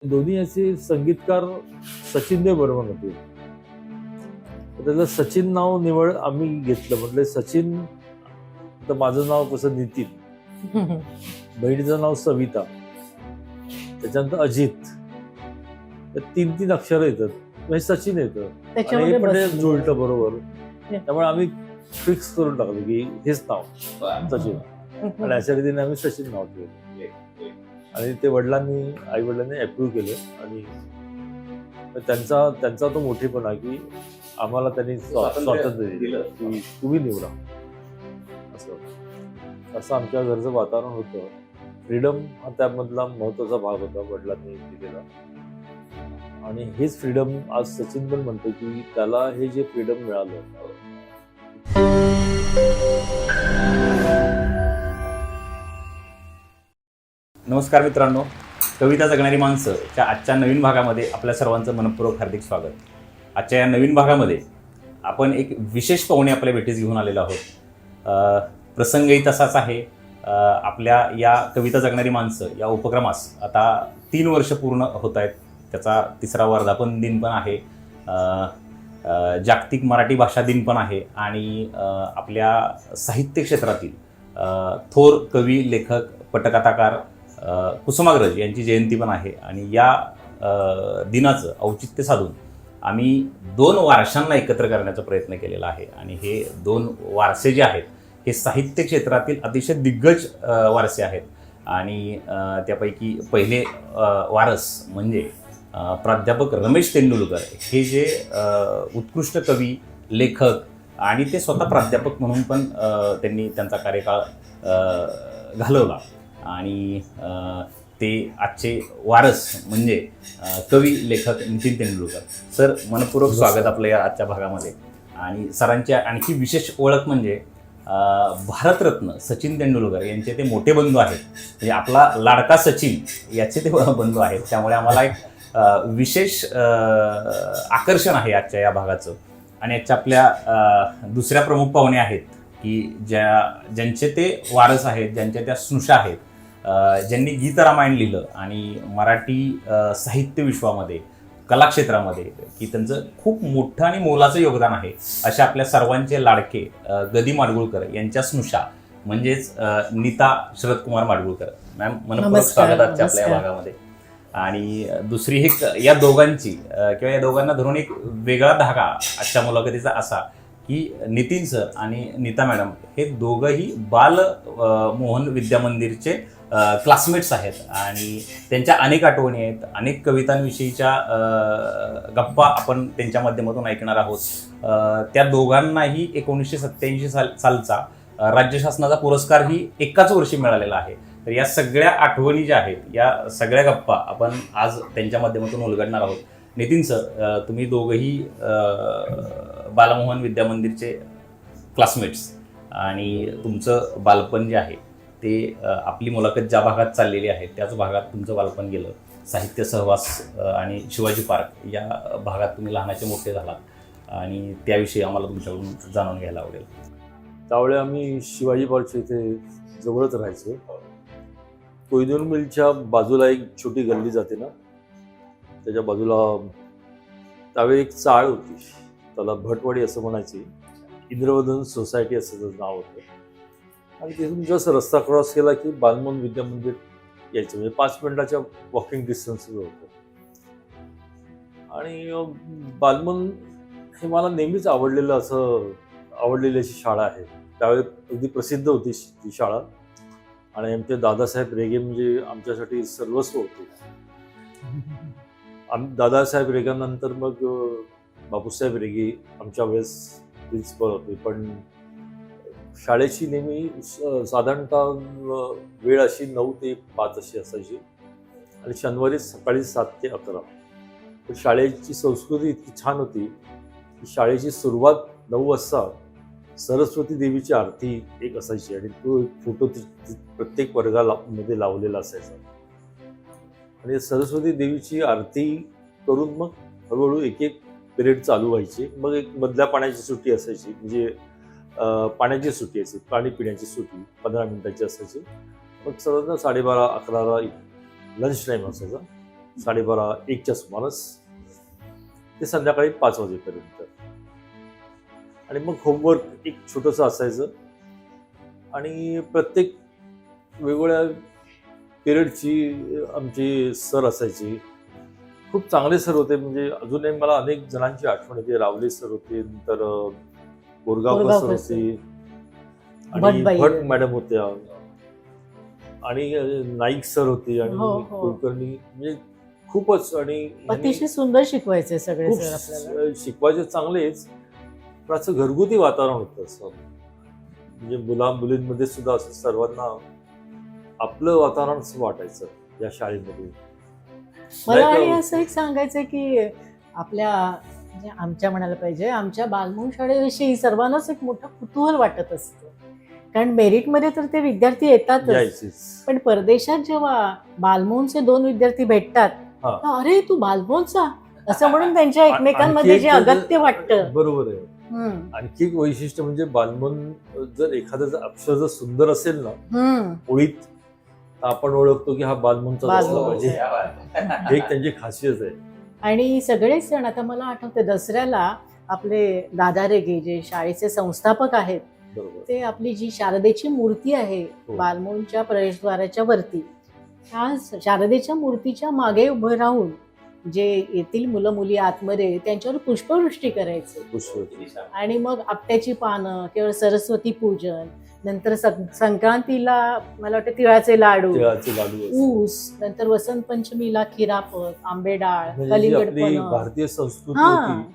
दोन्ही असे संगीतकार सचिन देव बर्मन होते. तर त्याला सचिन नाव निवड आम्ही घेतलं. म्हटलं सचिन, तर माझं नाव कसं नितीन, बहिणीचं नाव सविता, त्याच्यानंतर अजित. तर तीन तीन अक्षर येतात म्हणजे सचिन येतं आणि हे पण ते जुळतं बरोबर. त्यामुळे आम्ही फिक्स करून टाकलं की हेच नाव सचिन, आणि अशा रीतीने आम्ही सचिन नाव ठेवलं. आणि ते आई वडिलांनी अप्रूव्ह केलं. आणि त्यांचा तो मोठेपणा की आम्हाला त्यांनी स्वातंत्र्य दिलं की तुम्ही निवडा. असं आमच्या घरचं वातावरण होतं. फ्रीडम हा त्यामधला महत्वाचा भाग होता वडिलांनी दिलेला. आणि हेच फ्रीडम आज सचिन पण म्हणतो की त्याला हे जे फ्रीडम मिळालं. नमस्कार मित्रांनो, कविता जगणारी माणसंच्या आजच्या नवीन भागामध्ये आपल्या सर्वांचं मनपूर्वक हार्दिक स्वागत. आजच्या या नवीन भागामध्ये आपण एक विशेष पाहुणे आपल्या भेटीस घेऊन आलेलो आहोत. प्रसंगही तसाच आहे. आपल्या या कविता जगणारी माणसं या उपक्रमास आता 3 वर्ष पूर्ण होत आहेत. त्याचा 3रा वर्धापन दिन पण आहे. जागतिक मराठी भाषा दिन पण आहे. आणि आपल्या साहित्य क्षेत्रातील थोर कवी, लेखक, पटकथाकार कुसुमाग्रज यांची जयंती पण आहे. आणि या दिनाचं औचित्य साधून आम्ही 2 वारशांना एकत्र करण्याचा प्रयत्न केलेला आहे. आणि हे 2 वारसे जे आहेत हे साहित्य क्षेत्रातील अतिशय दिग्गज वारसे आहेत. आणि त्यापैकी पहिले वारस म्हणजे प्राध्यापक रमेश तेंडुलकर, हे जे उत्कृष्ट कवी, लेखक आणि ते स्वतः प्राध्यापक म्हणून पण त्यांनी त्यांचा कार्यकाळ घालवला. आणि ते आजचे वारस म्हणजे कवी, लेखक नितीन तेंडुलकर. सर, मनपूर्वक स्वागत आपलं या आजच्या भागामध्ये. आणि सरांची आणखी विशेष ओळख म्हणजे भारतरत्न सचिन तेंडुलकर यांचे ते मोठे बंधू आहेत. म्हणजे आपला लाडका सचिन याचे ते बंधू आहेत. त्यामुळे आम्हाला एक विशेष आकर्षण आहे आजच्या या भागाचं. आणि आजच्या आपल्या दुसऱ्या प्रमुख पाहुणे आहेत की ज्यांचे ते वारस आहेत, ज्यांच्या त्या स्नुषा आहेत, ज्यांनी गीत रामायण लिहिलं आणि मराठी साहित्य विश्वामध्ये, कलाक्षेत्रामध्ये की त्यांचं खूप मोठं आणि मोलाचं योगदान आहे. अशा आपल्या सर्वांचे लाडके गदी माडगुळकर यांच्या स्नुषा म्हणजेच नीता शरदकुमार माडगुळकर. मॅम, मनपूर्वक स्वागत आजच्या आपल्या या भागामध्ये. आणि दुसरी एक या दोघांची किंवा या दोघांना धरून एक वेगळा धागा आजच्या मुलाखतीचा असा की नितीन सर आणि नीता मॅडम हे दोघंही बाल मोहन विद्या मंदिरचे क्लासमेट्स आहेत. आणि त्यांच्या अनेक आठवणी आहेत, अनेक कवितांविषयीच्या गप्पा आपण त्यांच्या माध्यमातून ऐकणार आहोत. त्या दोघांनाही 1987 सालचा राज्य शासनाचा पुरस्कारही एकाच वर्षी मिळालेला आहे. तर या सगळ्या आठवणी ज्या आहेत, या सगळ्या गप्पा आपण आज त्यांच्या माध्यमातून उलगडणार आहोत. नितीन सर, तुम्ही दोघंही बालमोहन विद्या मंदिरचे क्लासमेट्स, आणि तुमचं बालपण जे आहे ते आपली मुलाखत ज्या भागात चाललेली आहे त्याच भागात तुमचं बालपण गेलं. साहित्य सहवास आणि शिवाजी पार्क या भागात तुम्ही लहानाचे मोठे झालात आणि त्याविषयी आम्हाला तुमच्याकडून जाणून घ्यायला आवडेल. त्यावेळी आम्ही शिवाजी पार्कच्या इथे जवळच राहायचो. कोहिनूर मिलच्या बाजूला एक छोटी गल्ली जाते ना, त्याच्या बाजूला त्यावेळी एक चाळ होती, त्याला भटवाडी असं म्हणायची. इंद्रवदन सोसायटी असं त्याचं नाव होतं. आणि तिथून जसं रस्ता क्रॉस केला की बालमोहन विद्या मंदिर यायचं, म्हणजे 5 मिनिटाच्या वॉकिंग डिस्टन्सवर होतं. आणि बालमोहन हे मला नेहमीच आवडलेली अशी शाळा आहे. त्यावेळी अगदी प्रसिद्ध होती ती शाळा. आणि आमचे दादासाहेब रेगे म्हणजे आमच्यासाठी सर्वस्व होते. दादासाहेब रेगांनंतर मग बापूसाहेब रेगे आमच्या वेळेस प्रिन्सिपल होते. पण शाळेची नेहमी साधारणतः वेळ अशी 9 ते 5 अशी असायची. आणि शनिवारी सकाळी 7 ते 11. पण शाळेची संस्कृती इतकी छान होती की शाळेची सुरुवात 9 वाजता सरस्वती देवीची आरती एक असायची. आणि तो फोटो प्रत्येक वर्गामध्ये लावलेला असायचा. आणि सरस्वती देवीची आरती करून मग हळूहळू एक पिरियड चालू व्हायचे. मग एक मधल्या पाण्याची सुट्टी असायची, म्हणजे पाण्याची सुट्टी असायची, पाणी पिण्याची सुट्टी 15 मिनिटाची असायची. मग साधारण 12:30-11ला लंच टाईम असायचा. 12:30-1च्या सुमारास ते संध्याकाळी 5 वाजेपर्यंत. आणि मग होमवर्क एक छोटंसं असायचं आणि प्रत्येक वेगवेगळ्या पिरियडची आमची सर असायची. खूप चांगले सर होते, म्हणजे अजूनही मला अनेक जणांची आठवण येते. रावले सर होते, नंतर बोरगावकर सर होते आणि भटबाई. भट मॅडम होत्या आणि नाईक सर होते आणि हो, हो. कुलकर्णी, म्हणजे खूपच. आणि अतिशय सुंदर शिकवायचे सगळे खूप सर आपल्याला. शिकवायचे चांगलेच, पण असं घरगुती वातावरण होतं असं, म्हणजे मुलींमध्ये सुद्धा असं सर्वांना आपलं वातावरण असं वाटायचं या शाळेमध्ये. मला नाही आणि का? असं एक सांगायचं की आपल्या म्हणजे आमच्या म्हणायला पाहिजे आमच्या बालमूल शाळेविषयी सर्वांनाच एक मोठं कुतूहल वाटत असतं. कारण मेरिटमध्ये तर ते विद्यार्थी येतातच, यायचीच. पण परदेशात जेव्हा बालमोहनचे 2 विद्यार्थी भेटतात, हा. तर अरे तू बालमोहनचा असं म्हणून त्यांच्या आणखी एकमेकांमध्ये एक जे अगत्य वाटतं. बरोबर आहे. आणखी एक वैशिष्ट्य म्हणजे बालमन, जर एखादं अक्षर जर सुंदर असेल ना ओळीत, तर आपण ओळखतो की हा बालमनचा असला बालमोहन. पाहिजे. हे एक त्यांची खासियत आहे. आणि सगळेच सण आता मला आठवते दसऱ्याला आपले दादा रेगे जे शाळेचे संस्थापक आहेत, बरोबर. ते आपली जी शारदेची मूर्ती आहे हो. बालमोहनच्या प्रवेशद्वाराच्या वरती, त्या शारदेच्या मूर्तीच्या मागे उभं राहून जे येथील मुलं मुली आतमध्ये त्यांच्यावर पुष्पवृष्टी करायचे. पुष्पवृष्टी. आणि मग आपट्याची पानं किंवा सरस्वती पूजन, नंतर संक्रांतीला मला वाटतं तिळाचे लाडू, तिळाचे लाडू असतात. ऊस, नंतर वसंत पंचमीला खिरापत, आंबेडाळ, म्हणजे जी कलिंगड आपली पणं. भारतीय संस्कृती हा, होती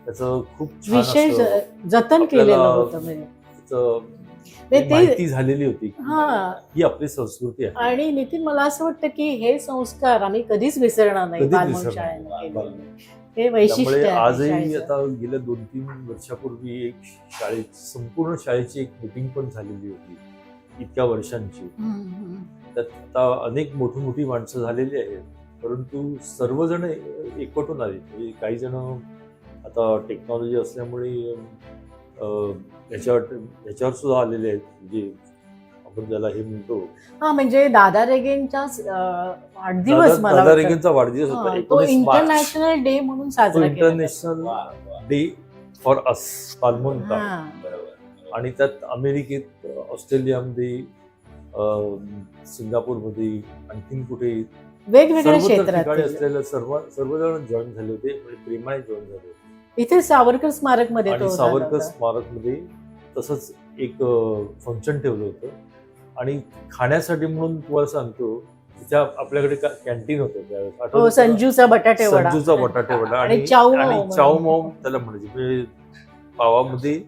त्याचं खूप छान विशेष असं जतन आपल्याला केलेलं होतं म्हणजे. त्याचं ते- माहिती झालेली होती. हा, ही आपली संस्कृती आहे. आणि नितीन मला असं वाटतं की हे संस्कार आम्ही कधीच विसरणार नाही कधीच बालमोहन विसरणार शाळेनं नाही. केलेलं. हे वैशिष्ट्य त्यामुळे आहे आजही शाळेचं. आता गेल्या 2-3 वर्षापूर्वी एक संपूर्ण शाळेची एक मीटिंग पण झालेली होती इतक्या वर्षांची. त्यात आता अनेक मोठी माणसं झालेली आहेत, परंतु सर्वजण एकवटून आले. म्हणजे काही जण आता टेक्नॉलॉजी असल्यामुळे याच्यावर सुद्धा आलेले आहेत, म्हणजे आपण ज्याला हे म्हणतो हा, म्हणजे दादा रेगेंचा वाढदिवस मला दादा वाटतं. रेगेंचा वाढदिवस होता हा, तो 19 मार्च. इंटरनॅशनल डे म्हणून तो साजरा केला जातो. International day for us Balmohan का. हा. आणि त्यात अमेरिकेत, ऑस्ट्रेलियामध्ये, सिंगापूरमध्ये, आणखीन कुठे वेगवेगळ्या सर्वत्र ठिकाणी क्षेत्रात असलेल्या सर्वजण जॉईन झाले होते, म्हणजे प्रेमाने जॉईन झाले होते. इथे सावरकर स्मारक मध्ये आणि तो सावरकर झाला होता. स्मारकमध्ये तसंच एक फंक्शन ठेवलं होतं. आणि खाण्यासाठी म्हणून तुम्हाला सांगतो, तिथे आपल्याकडे कॅन्टीन होतं त्यावेळेस, हो, आठवतं का? संजूचा बटाटे वडा. संजूचा बटाटे वडा आणि चाऊ आणि माऊ चाऊ म्हणून. माऊ त्याला म्हणायचे, म्हणजे पावामध्ये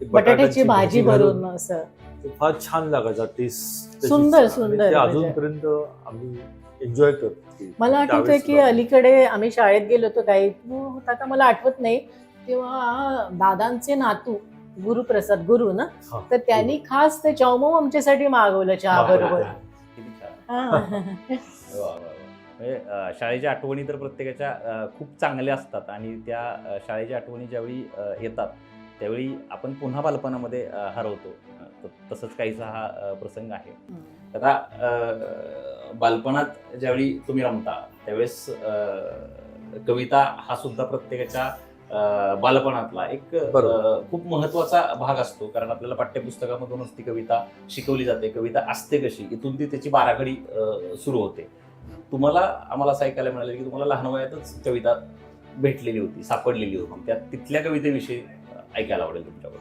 ते बटाट्याची भाजी भरून असं ते फार छान लागायचा टेस्ट. सुंदर, सुंदर ते म्हणजे. अजूनपर्यंत आम्ही एन्जॉय करतो. मला आठवतंय त्यावेळेस की सुद्धा. अलीकडे आम्ही शाळेत गेलो होतो, काही होता का मला आठवत नाही, तेव्हा दादांचे नातू गुरुप्रसाद गुरु ना, हा. तर त्यांनी खास ते चाऊमाऊ आमच्यासाठी मागवलं चहा बरोबर. किती छान. हा. म्हणजे शाळेच्या आठवणी तर प्रत्येकाच्या खूप चांगल्या असतात आणि त्या शाळेच्या आठवणी ज्यावेळी येतात त्यावेळी आपण पुन्हा बालपणामध्ये हरवतो. तसंच काहीसा हा प्रसंग आहे. आता बालपणात ज्यावेळी तुम्ही रमता त्यावेळेस कविता हा सुद्धा प्रत्येकाच्या बालपणातला एक खूप महत्वाचा भाग असतो. कारण आपल्याला पाठ्यपुस्तकामधूनच ती कविता शिकवली जाते. कविता असते कशी, इथून ती त्याची बाराखडी सुरू होते. तुम्हाला आम्हाला असं ऐकायला मिळालं की तुम्हाला लहान वयातच कविता भेटलेली होती, सापडलेली होती. त्या तिथल्या कवितेविषयी ऐकायला आवडेल तुमच्याकडून.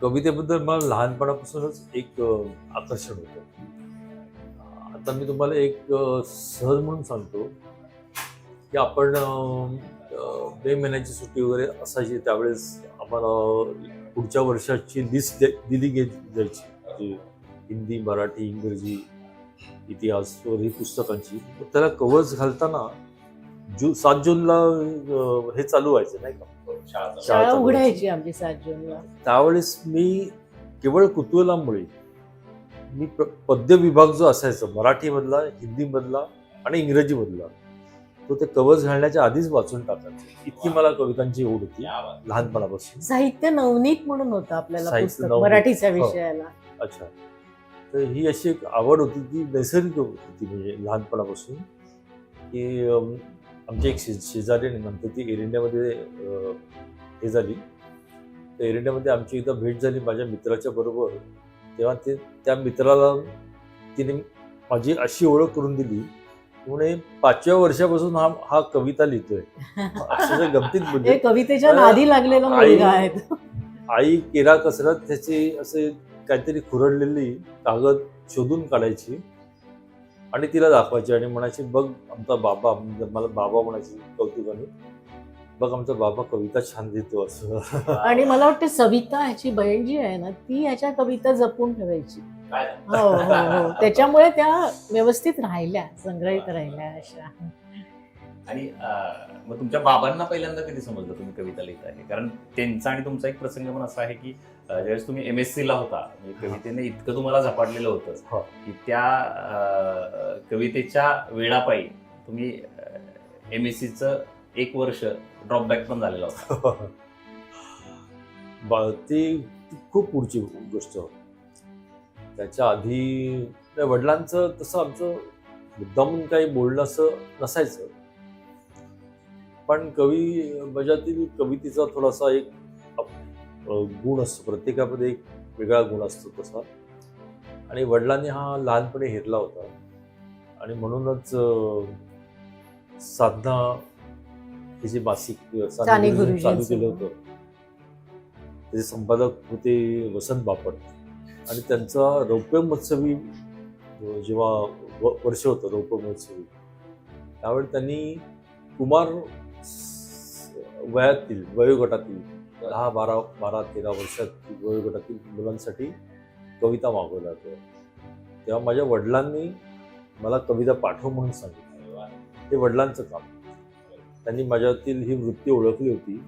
कवितेबद्दल मला लहानपणापासूनच एक आकर्षण होतं. आता मी तुम्हाला एक सहज म्हणून सांगतो की आपण मे महिन्याची सुट्टी वगैरे असायची, त्यावेळेस आम्हाला पुढच्या वर्षाची लिस्ट दिली जायची, म्हणजे हिंदी, मराठी, इंग्रजी, इतिहास वगैरे ही पुस्तकांची. त्याला कवर्स घालताना 7 जूनला हे चालू व्हायचं नाही का, शाळा चालू उघडायची आमची 7 जूनला. त्यावेळेस मी केवळ कुतूहलामुळे मी पद्य विभाग जो असायचा मराठीमधला, हिंदीमधला आणि इंग्रजीमधला, तो ते कवर्स घालण्याच्या आधीच वाचून टाकायचं. इतकी मला कवितांची ओढ होती लहानपणापासून. साहित्य नवनीत म्हणून होतं आपल्याला साहित्य पुस्तक नवनीत. मराठीच्या हो. विषयाला. अच्छा, तर ही अशी एक आवड होती, ती नैसर्गिक होती, म्हणजे लहानपणापासून. की आमची एक शेजारी आहे, नंतर ती एअर इंडियामध्ये हे झाली. तर एअर इंडियामध्ये आमची एकदा भेट झाली माझ्या मित्राच्या बरोबर. तेव्हा त्या मित्राला तिने माझी अशी ओळख करून दिली, म्हणे 5व्या वर्षापासून हा कविता लिहितोय. अक्षरशः गमतीत हे म्हणजे कवितेच्या नादी लागलेला मुलगा आहे तो. आई केरा कसरत त्याची असे काहीतरी खुरडलेली कागद शोधून काढायची आणि तिला दाखवायची आणि म्हणायची, बघ आमचा बाबा, मला बाबा म्हणायची कौतुकाने, बघ आमचा बाबा कविता छान लिहितो असं. आणि मला वाटतं सविता ह्याची बहीण जी आहे ना, ती ह्याच्या कविता जपून ठेवायची. हो हो हो, त्याच्यामुळे त्या व्यवस्थित राहिल्या, संग्रहित राहिल्या अशा. आणि मग तुमच्या बाबांना पहिल्यांदा कधी समजलं तुम्ही कविता लिहित आहे? कारण त्यांचा आणि तुमचा एक प्रसंग पण असा आहे की ज्यावेळेस तुम्ही MSc ला होता, म्हणजे कवितेने इतकं तुम्हाला झपाटलेलं होतं की त्या कवितेच्या वेळापायी तुम्ही MSc 1 वर्ष ड्रॉपबॅक पण झालेला होता. ती खूप पुढची गोष्ट. त्याच्या आधी वडिलांचं तसं आमचं मुद्दामून काही बोलणं असं नसायचं, पण माझ्यातील कवितेचा थोडासा एक गुण असतो, प्रत्येकामध्ये एक वेगळा गुण असतो तसा. आणि वडिलांनी हा लहानपणी हेरला होता आणि म्हणूनच साधना हे जे मासिक साने चालू गुरुजींचं. केलं होतं. त्याचे संपादक होते वसंत बापट आणि त्यांचा रौप्य महोत्सवी जेव्हा वर्ष होतं रौप्य महोत्सवी, त्यावेळी त्यांनी कुमार वयोगटातील 10, 12, 13 वर्षातील वयोगटातील मुलांसाठी कविता मागवल्या होत्या. तेव्हा माझ्या वडिलांनी मला कविता पाठव म्हणून सांगितलं. हे वडिलांचं काम. त्यांनी माझ्यातील ही वृत्ती ओळखली होती,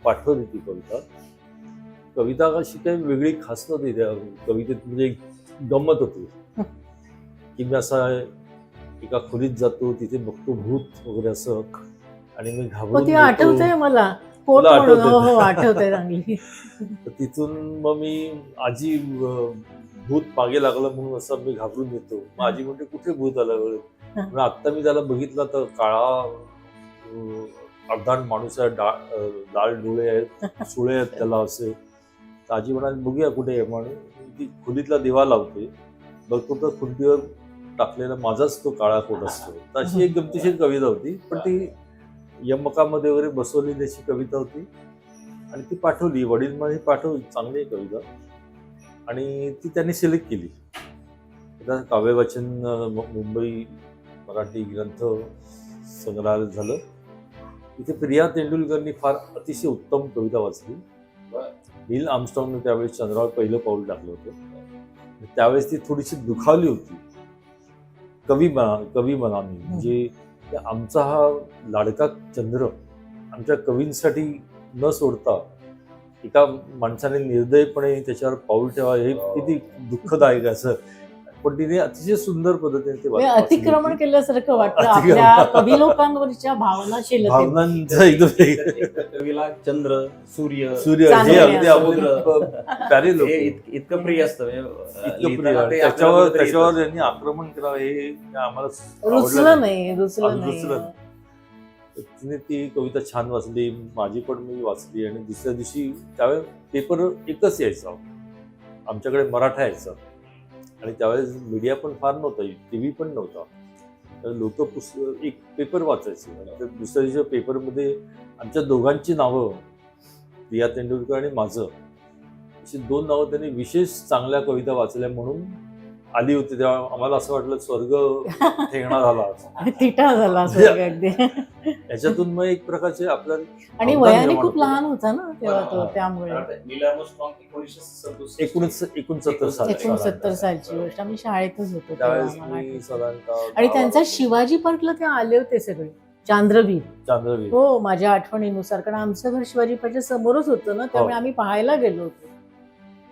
पाठवली ती कविता अशी काही वेगळी खास नव्हती. त्या कवितेत म्हणजे एक गंमत होती की मी असा एका खोलीत जातो, तिथे बघतो भूत वगैरे असं, आणि मी घाबरून ती आठवतंय मला, कोट तुला म्हणून. आठवतंय? हो हो, आठवतंय चांगली. तर तिथून मग मी आजी भूत मागे लागलं म्हणून असं मी घाबरून येतो. मग आजी म्हणते, कुठे भूत आलं? मग आत्ता मी त्याला बघितलं तर काळा अर्धांड माणूस आहे, लाल डोळे आहेत, सुळे आहेत त्याला असे. तर आजी म्हणाली, बघूया कुठे आहे म्हणून. ती खोलीतला दिवा लावते, बघतो तर खुंटीवर टाकलेला माझाच तो काळा कोट असतो. तर अशी एक गमतीशीर कविता होती, पण ती यमकामध्ये वगैरे बसवलेली अशी कविता होती आणि ती पाठवली. वडील माझे पाठवली, चांगली आहे कविता, आणि ती त्यांनी सिलेक्ट केली. आता काव्यवाचन मुंबई मराठी ग्रंथ संग्रहालय झालं. इथे प्रिया तेंडुलकरनी फार अतिशय उत्तम कविता वाचली. नील आर्मस्ट्रॉंगने त्यावेळेस चंद्रावर पहिलं पाऊल टाकलं होतं. त्यावेळेस ती थोडीशी दुखावली होती कवी मनाने. म्हणजे आमचा हा लाडका चंद्र आमच्या कवींसाठी न सोडता एका माणसाने निर्दयपणे त्याच्यावर पाऊल ठेवा, हे किती दुःखदायक असं. पण तिने अतिशय सुंदर पद्धतीने ते म्हणजे अतिक्रमण वाचली. केल्यासारखं वाटलं अतिक्रमण. आपल्या कवी लोकांवरच्या भावनाशीलतेत. भावनांचं एकदम कवीला चंद्र, सूर्य सूर्य हे चांगले अगदी समुद्र, आपण प्यारे लोक, हे इतकं प्रिय असतं. म्हणजे इतकं लिहिताना प्रिय. ते आपल्याला कुठेतरी त्याच्यावर येतं. यांनी आक्रमण करावं हे आम्हाला रुचलं आवडलं नाही, रुचलं रुचलं नाही. नाही. तिने ती कविता छान वाचली, माझी पण मी वाचली. आणि दुसऱ्या दिवशी त्यावेळेस पेपर एकच यायचा आमच्याकडे, मराठा यायचा. आणि त्यावेळेस मीडिया पण फार नव्हता, TV पण नव्हता. तर लोक एक पेपर वाचायचे. तर दुसऱ्या दिवशी पेपरमध्ये आमच्या दोघांची नावं, प्रिया तेंडुलकर आणि माझं, अशी 2 नावं त्यांनी विशेष चांगल्या कविता वाचल्या म्हणून आली होती. तेव्हा आम्हाला असं वाटलं स्वर्ग ठेंगणा झाला. थिटा झाला स्वर्ग अगदी. याच्यातून मग एक प्रकारचे आपल्या आणि अवदान वयाने निर्माण खूप होतं. लहान होता ना तेव्हा तो, हा. त्यामुळे. नील आर्मस्ट्रॉंग 69 साल 69 सालची गोष्ट. आम्ही शाळेतच होतो तेव्हा त्यावेळेस आम्हाला मी आठवतं. साधारणतः आणि त्यांचा शिवाजी पार्कला ते आले होते सगळे, चांद्रवीर. चांद्रवीर. हो, माझ्या आठवणीनुसार, कारण आमचं घर शिवाजी पार्कच्या समोरच होतं ना, त्यामुळे आम्ही पाहायला गेलो होतो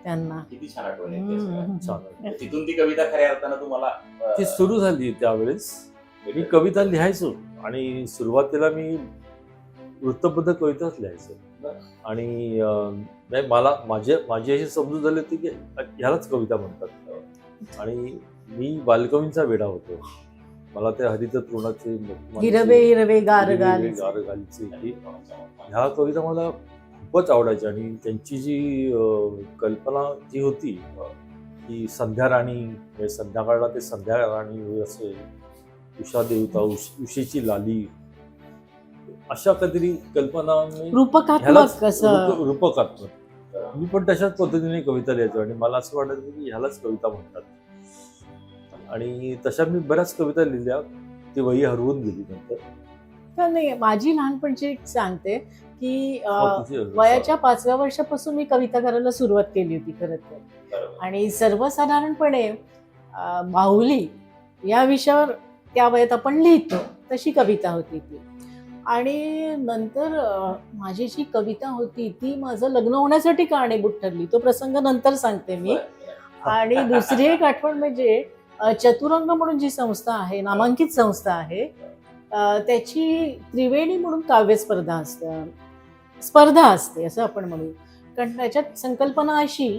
त्यांना. किती छान आठवण आहे ते सगळं. छान. तिथून ती कविता खऱ्या अर्थानं तुम्हाला ती सुरू झाली त्यावेळेस. मी कविता लिहायचो आणि सुरुवातीला मी वृत्तबद्ध कविताच लिहायचो. आणि माझी अशी समजूत झाली होती की ह्यालाच कविता म्हणतात. आणि मी बालकवींचा वेडा होतो. मला ते हरित तृणाचे हिरवे हिरवे गार हिरवे गार गार गालीचे ही ह्या कविता मला खूपच आवडायच्या. आणि त्यांची जी कल्पना जी होती की संध्या राणी, म्हणजे संध्याकाळला ते संध्या राणी असे, उषा देवता, उशेची लाली, अशा काहीतरी कल्पना मी रूपकात्मक असं. रूपकात्मक मी पण तशाच पद्धतीने कविता लिहायचो. आणि मला असं वाटायचं की ह्यालाच कविता म्हणतात. आणि तशा मी बऱ्याच कविता लिहिल्या. ती वही हरवून गेली नंतर. तर नाही, माझी लहानपणची एक सांगते की तुझी वयाच्या 5व्या वर्षापासून मी कविता करायला सुरुवात केली होती खरं तर. आणि सर्वसाधारणपणे बाहुली या विषयावर त्या वयात आपण लिहितो तशी कविता होती ती. आणि नंतर माझी जी कविता होती ती माझं लग्न होण्यासाठी कारणीभूत ठरली. तो प्रसंग नंतर सांगते मी. आणि दुसरी एक आठवण म्हणजे चतुरंग म्हणून जी संस्था आहे, नामांकित संस्था आहे, त्याची त्रिवेणी म्हणून काव्य स्पर्धा असते असं आपण म्हणू. कारण त्याच्यात संकल्पना अशी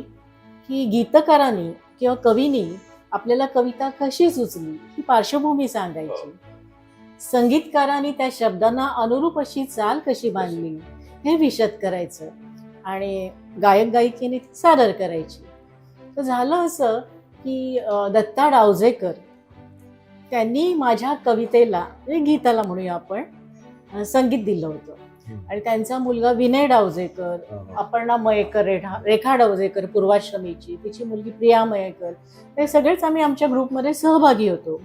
की गीतकारांनी किंवा कवीनी आपल्याला कविता कशी सुचली ही पार्श्वभूमी सांगायची. संगीतकारांनी त्या शब्दांना अनुरूप अशी चाल कशी बांधली हे विशद करायचं. आणि गायक गायिकेने ती सादर करायची. तर झालं असं की दत्ता डावजेकर त्यांनी माझ्या कवितेला, गीताला म्हणूया आपण, संगीत दिलं होतं. आणि त्यांचा मुलगा विनय डावजेकर, अपर्णा मयेकर, रेखा डावजेकर पूर्वाश्रमीची, तिची मुलगी प्रिया मयेकर, हे सगळेच आम्ही आमच्या ग्रुपमध्ये सहभागी होतो.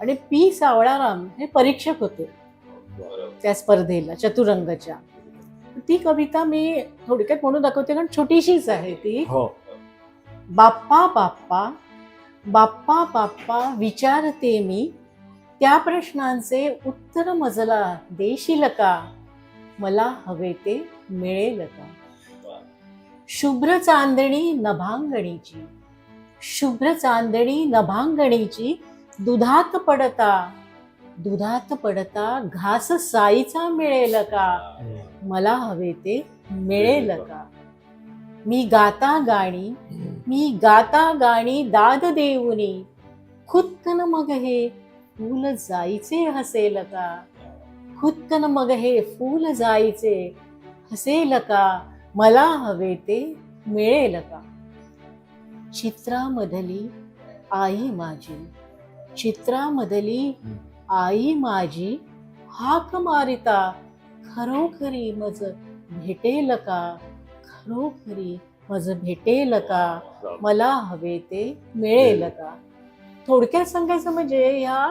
आणि पी सावळाराम हे परीक्षक होते त्या स्पर्धेला चतुरंगच्या. ती कविता मी थोडक्यात म्हणून दाखवते कारण छोटीशीच आहे ती. बाप्पा बाप्पा बाप्पा बाप्पा विचारते मी, त्या प्रश्नांचे उत्तर मजला देशील का, मला हवे ते मिळेल का. शुभ्र चांदणी नभांगणीची, शुभ्र चांदणी नभांगणीची, दुधात पडता घास साईचा मिळेल का, मला हवे ते मिळेल का. मी गाता गाणी दाद देऊनी, खुदकन मग हे फूल जायचे हसेल का, खुदकन मग हे फूल जायचे हसेल का, मला हवे ते मिळेल का. चित्रामधली आई माझी, चित्रामधली आई माझी, हाक मारिता खरोखरी मज भेटेल का, खरोखरी मज भेटेल का, मला हवे ते मिळेल का. थोडक्यात सांगायचं म्हणजे ह्या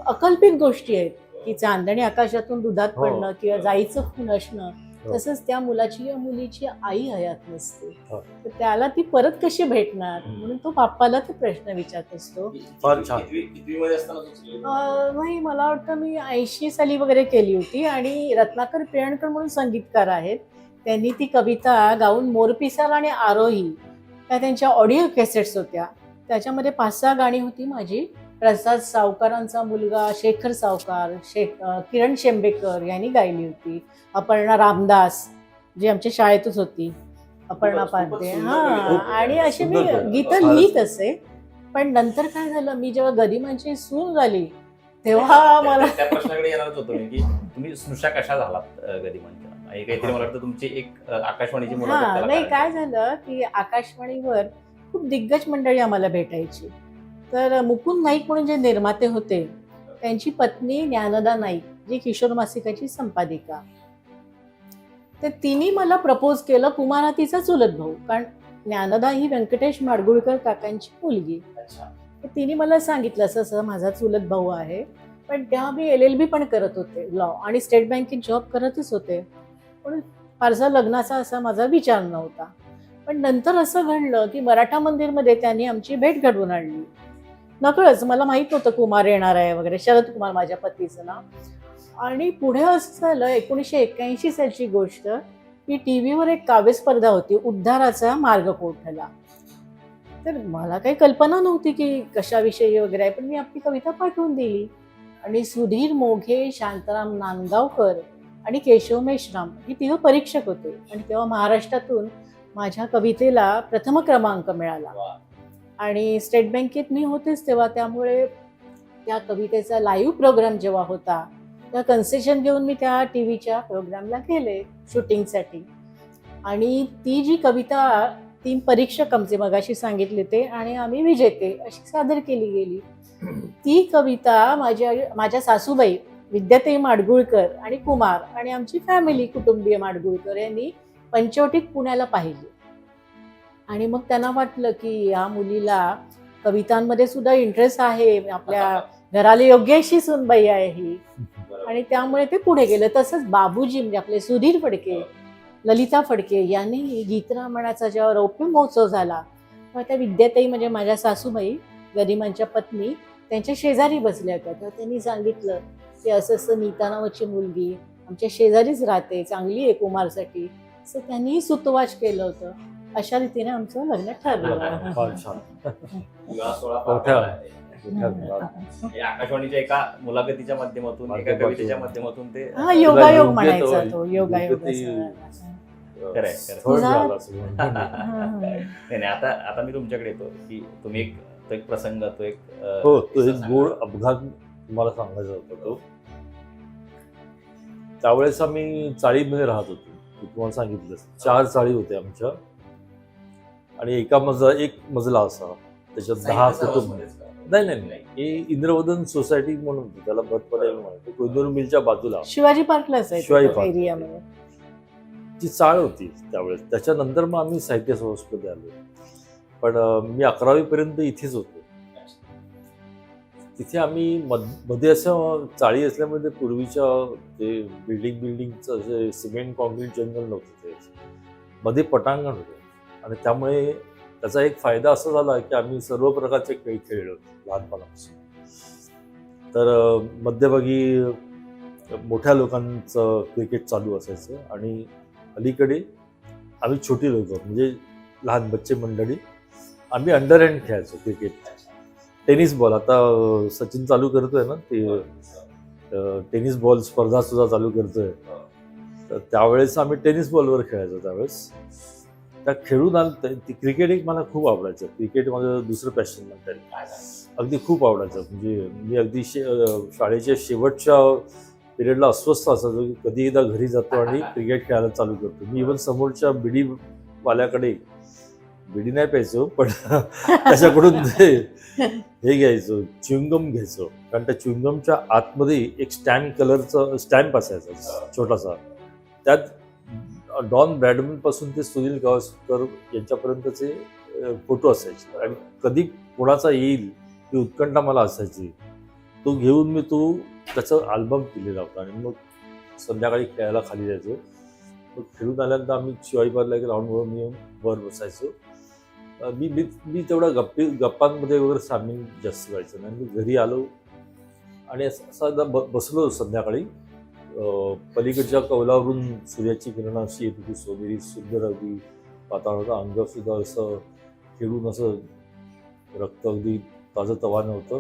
अकल्पित गोष्टी आहेत की चांदणी आकाशातून दुधात पडणं किंवा जायचं फूल असणं. तसंच त्या मुलाची या मुलीची आई हयात नसते, तर त्याला ती परत कशी भेटणार म्हणून तो बाप्पाला ते प्रश्न विचारत असतो. नाही, मला वाटतं मी 80 साली वगैरे केली होती. आणि रत्नाकर पिळणकर म्हणून संगीतकार आहेत, त्यांनी ती कविता गाऊन मोरपिसार आणि आरोही त्या त्यांच्या ऑडिओ कॅसेट्स होत्या. त्याच्यामध्ये 5-6 गाणी होती माझी. प्रसाद सावकारांचा मुलगा शेखर सावकार, किरण शेंबेकर यांनी गायली होती. अपर्णा रामदास जी आमच्या शाळेतच होती, अपर्णा पाध्ये. आणि अशी मी गीतं लिहित असे. पण नंतर काय झालं, मी जेव्हा गदिमांची सून झाली तेव्हा मला त्या प्रश्नाकडे येणारच होतो मी की तुम्ही स्नुषा कशा झालात गदिमांच्या. काहीतरी मला वाटतं तुमची एक आकाशवाणीची मुलाखत. नाही, काय झालं की आकाशवाणीवर खूप दिग्गज मंडळी आम्हाला भेटायची. तर मुकुंद नाईक म्हणून जे निर्माते होते त्यांची पत्नी ज्ञानदा नाईक जी किशोर मासिकाची संपादिका, तर तिने मला प्रपोज केलं. कुमार हा तिचा चुलत भाऊ, कारण ज्ञानदा ही व्यंकटेश माडगुळकर काकांची मुलगी. तर तिने मला सांगितलं असं माझा चुलत भाऊ आहे. पण तेव्हा मी LLB पण करत होते, लॉ, आणि स्टेट बँकेत जॉब करतच होते. पण फारसा लग्नाचा असा माझा विचार नव्हता. पण नंतर असं घडलं की मराठा मंदिरमध्ये त्यांनी आमची भेट घडवून आणली. नकळच मला माहित नव्हतं कुमार येणार आहे वगैरे, शरद कुमार माझ्या पतीचं नाव. आणि पुढे असं झालं, 1981 सालची गोष्ट, की TV वर एक काव्यस्पर्धा होती, उद्धाराचा मार्ग कोठला. तर मला काही कल्पना नव्हती की कशाविषयी वगैरे आहे, पण मी आपली कविता पाठवून दिली. आणि सुधीर मोघे, शांताराम नांदगावकर आणि केशव मेश्राम ही 3 परीक्षक होते. आणि तेव्हा महाराष्ट्रातून माझ्या कवितेला प्रथम क्रमांक मिळाला. आणि स्टेट बँकेत मी होतेच तेव्हा, त्यामुळे त्या कवितेचा लाईव्ह प्रोग्राम जेव्हा होता तेव्हा कन्सेशन घेऊन मी त्या टीव्हीच्या प्रोग्रामला गेले शूटिंगसाठी. आणि ती जी कविता 3 परीक्षक आमचे मगाशी सांगितले ते आणि आम्ही विजेते अशी सादर केली गेली. ती कविता माझ्या सासूबाई विद्याताई माडगुळकर आणि कुमार आणि आमची फॅमिली कुटुंबीय माडगुळकर यांनी पंचवटीत पुण्याला पाहिली. आणि मग त्यांना वाटलं की या मुलीला कवितांमध्ये सुद्धा इंटरेस्ट आहे, आपल्या घराला योग्य अशी सूनबाई आहे ही, आणि त्यामुळे ते पुढे गेलं. तसंच बाबूजी म्हणजे आपले सुधीर फडके, ललिता फडके यांनी गीतरामायणाचा जेव्हा रौप्य महोत्सव झाला तेव्हा त्या विद्याताई म्हणजे माझ्या सासूबाई गरिमांच्या पत्नी त्यांच्या शेजारी बसल्या होत्या. तेव्हा त्यांनी सांगितलं की असं असं नीता नावाची मुलगी आमच्या शेजारीच राहते, चांगली आहे कुमारसाठी, असं त्यांनी सुतवाच केलं होतं. अशा रीतीने आमचं लग्न ठरलं. फार छान. विवाह सोहळा पार मोठ्या- पडला आहे. मोठ्या घरात. हे आकाशवाणीच्या एका मुलाखतीच्या माध्यमातून, एका कवितेच्या माध्यमातून ते हा योगायोग योग्य म्हणायचा तो- तो योगायोग योग्य ती- असं. खरंय. फळ तुझा- झालं असं म्हणतो मी. नाही नाही, आता मी तुमच्याकडे येतो की तुम्ही तो एक प्रसंग, तो एक हो, तो किस्सा एक सांगा. गोड अपघात तुम्हाला सांगायचा होता तो. त्यावेळेस आम्ही चाळीमध्ये राहत होतो. मी तुम्हाला सांगितलं 4 चाळी होत्या आमच्या आणि एक मजला असा, त्याच्यात 10 कुटुंब. नाही नाही नाही, हे इंद्रवदन सोसायटी म्हणून होती, त्याला बदपडे म्हणतो, कोयनूर मिलच्या बाजूला शिवाजी पार्कलाच आहे शिवाजी तो पार्क. एरियामध्ये. ती चाळ होती त्यावेळेस. त्याच्यानंतर मग आम्ही साहित्य संस्थेमध्ये आलो. पण मी 11वी पर्यंत इथेच होतो. तिथे आम्ही मध्ये असं चाळी असल्यामुळे ते पूर्वीच्या ते बिल्डिंगचं जे सिमेंट कॉन्क्रीट जंगल नव्हतं, ते मध्ये पटांगण होते आणि त्यामुळे त्याचा एक फायदा असा झाला की आम्ही सर्व प्रकारचे खेळ खेळलो लहानपणापासून. तर मध्यभागी मोठ्या लोकांचं क्रिकेट चालू असायचं आणि अलीकडे आम्ही छोटी लोक म्हणजे लहान बच्चे मंडळी आम्ही अंडर हँड खेळायचो क्रिकेट. टेनिस बॉल आता सचिन चालू करतोय ना, ते टेनिस बॉल स्पर्धा सुद्धा चालू करतोय. तर त्यावेळेस आम्ही टेनिस बॉलवर खेळायचो. त्यावेळेस त्या खेळून आलं. ती क्रिकेट एक मला खूप आवडायचं. क्रिकेट माझं दुसरं पॅशन म्हणता येईल. अगदी खूप आवडायचं. म्हणजे मी अगदी शाळेच्या शेवटच्या पिरियडला अस्वस्थ असायचो की कधी एकदा घरी जातो आणि क्रिकेट खेळायला चालू करतो. मी इव्हन समोरच्या बिडीवाल्याकडे बिडी नाही प्यायचो, पण त्याच्याकडून ते हे घ्यायचो, च्युइंगम घ्यायचो. कारण त्या च्युइंगमच्या आतमध्ये एक कलरचा स्टॅम्प असायचा छोटासा. त्यात डॉन ब्रॅडमन पासून ते सुनील गावस्कर यांच्यापर्यंतचे फोटो असायचे आणि कधी कोणाचा येईल ही उत्कंठा मला असायची. तो घेऊन मी त्याचं अल्बम केलेला होता आणि मग संध्याकाळी खेळायला खाली जायचो. मग खेळून आल्यानंतर आम्ही शिवाजी पार्कला एक राऊंडवर मी येऊन वर बसायचो. मी तेवढा गप्पांमध्ये वगैरे सामील जास्त व्हायचं नाही. मी घरी आलो आणि असा एकदा बसलो संध्याकाळी. पलीकडच्या कौलावरून सूर्याची किरण अशी येत होती, सोनेरी सुंदर अगदी वातावरणाचं. अंग सुद्धा असं खेळून असं रक्त अगदी ताजं तवानं होतं.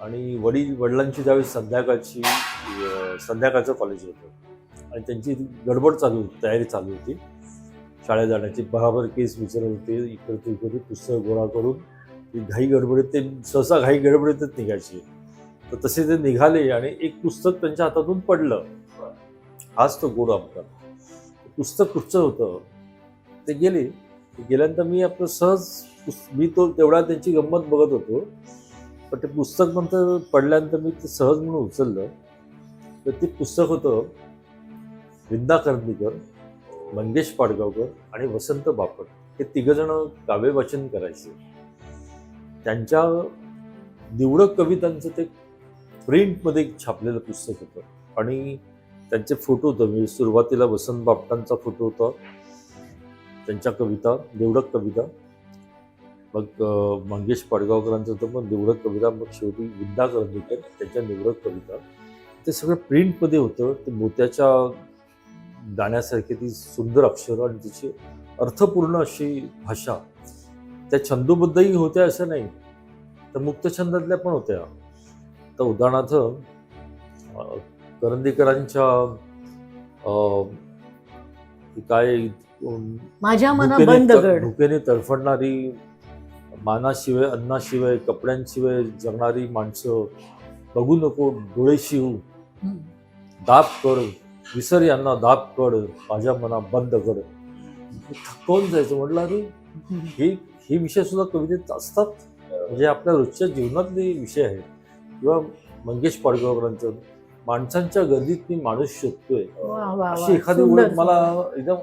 आणि वडिलांची ज्यावेळी संध्याकाळचं कॉलेज होतं आणि त्यांची गडबड चालू होती, तयारी चालू होती शाळेत जाण्याची. बराबर केस विचारत होते, इकडे पुस्तक गोळा करून घाई गडबडीत ते सहसा घाई गडबडीतच निघायचे. तर तसे ते निघाले आणि एक पुस्तक त्यांच्या हातातून पडलं. हाच तो गोड अपघात. पुस्तक कुठचं होतं ते गेल्यानंतर मी आपलं मी तेवढा त्यांची गंमत बघत होतो. पण ते पुस्तक नंतर पडल्यानंतर मी ते सहज म्हणून उचललं. तर ते पुस्तक होतं विंदा करंदीकर, मंगेश पाडगावकर आणि वसंत बापट हे 3 जण काव्य वाचन करायचे. त्यांच्या निवडक कवितांचं ते प्रिंटमध्ये छापलेलं पुस्तक होतं आणि त्यांचे फोटो होतं. म्हणजे सुरुवातीला वसंत बापटांचा फोटो होता, त्यांच्या कविता, निवडक कविता. मग मंगेश पाडगावकरांचं होतं मग निवडक कविता. मग शेवटी विंदा करंदीकर त्यांच्या निवडक कविता. ते सगळं प्रिंटमध्ये होतं. ते मोत्याच्या दाण्यासारखी ती सुंदर अक्षरं आणि तिची अर्थपूर्ण अशी भाषा. त्या छंदोबद्धही होत्या असं नाही, तर मुक्तछंदातल्या पण होत्या. तर उदाहरणार्थ करंदीकरांच्या काय माझ्या मना बंद गड, भुकेने तडफडणारी मानाशिवाय, अन्नाशिवाय, कपड्यांशिवाय जगणारी माणसं बघू नको डोळे शिव, दाब कर विसर यांना, दाब कर माझ्या मना बंद कर. थकवून जायचं. म्हटलं अरे हे विषय सुद्धा कवितेत असतात, म्हणजे आपल्या रोजच्या जीवनातले विषय आहेत. किंवा मंगेश पाडगावकरांचं माणसांच्या गर्दीत मी माणूस शोधतोय, वा वा अशी वा. एखादी सुंदर, ओळख मला एकदम